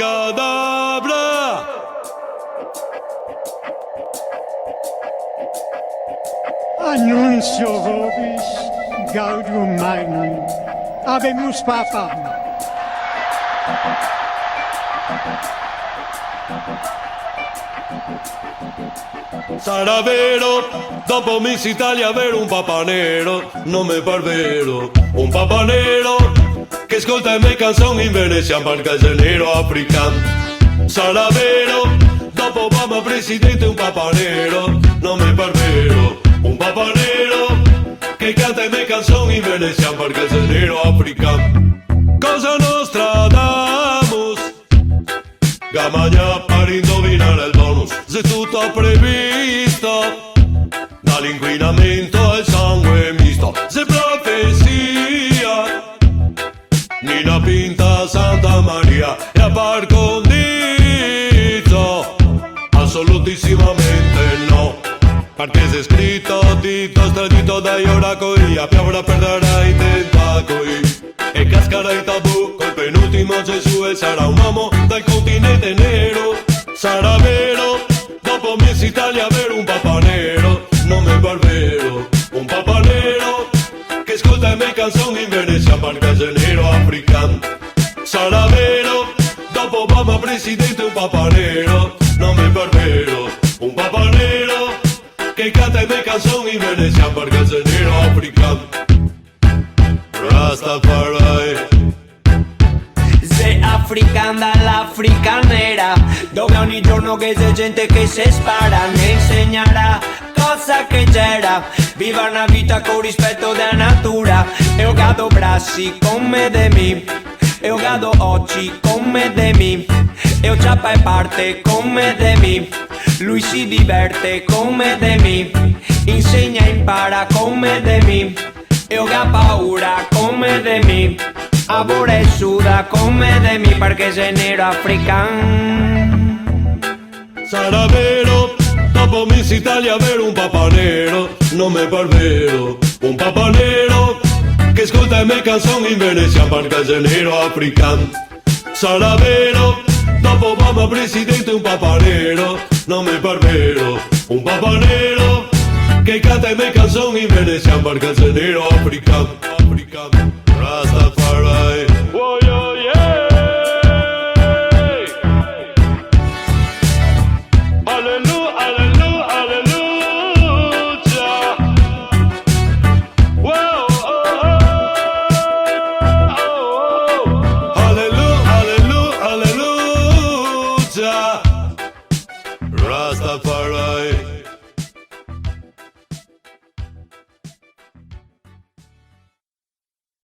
Abracadabra. Annuncio vobis gaudium magnum habemus papam. Sarà vero, dopo Miss Italia avere un papa nero, nome barbero, un papa nero che ascolta le mie canzoni in Venezia perché è nero africano. Sarà vero, dopo Obama presidente un papa nero, nome barbero, un papa nero che canta le mie canzoni in Venezia perché è nero africano. Cosa nostra damos? Gamagna per indovinare il bonus, se tutto previsto dall'inquinamento al sangue misto, se profezia Nina Pinta Santa Maria e a par condito assolutissimamente no, perché se scritto dito stradito dai oracoli a piovra perderà i tentacoli e cascherà i tabù col penultimo Gesù e sarà un uomo dal continente nero. Sarà vero, dopo Miss Italia avere un papa nero, nome barbero, un papa nero che ascolta le mie canzoni in Venezia perché è nero africano. Sarà vero, dopo Obama presidente un papa nero, nome barbero, un papa nero che canta le mie canzoni in Venezia perché è nero africano. Rastafari. Se African dall'Africa nera, dove ogni giorno che c'è gente che si spara, ne insegnerà cosa che c'era. Viva una vita con rispetto della natura. Eu gado brassi come de mi, eu gado oggi come de mi, eu ciappa e parte come de mi, lui si diverte come de mi, insegna e impara come de mi, eu ga paura come de mi, abora e suda come de mi perché sei nero africano. Sarà vero, dopo Miss Italia avere un papa nero, nome barbero, un papa nero che ascolta le mie canzoni in Venezia perché è nero africano. Sarà vero, dopo Obama presidente un papa nero, nome barbero, un papa nero che canta le mie canzoni in Venezia perché è nero africano. Africano. Rastafari. Oh, yeah, yeah. Alleluia, alleluia, alleluia. Wow, oh, oh, oh. Alleluia, alleluia, alleluia. Rastafari.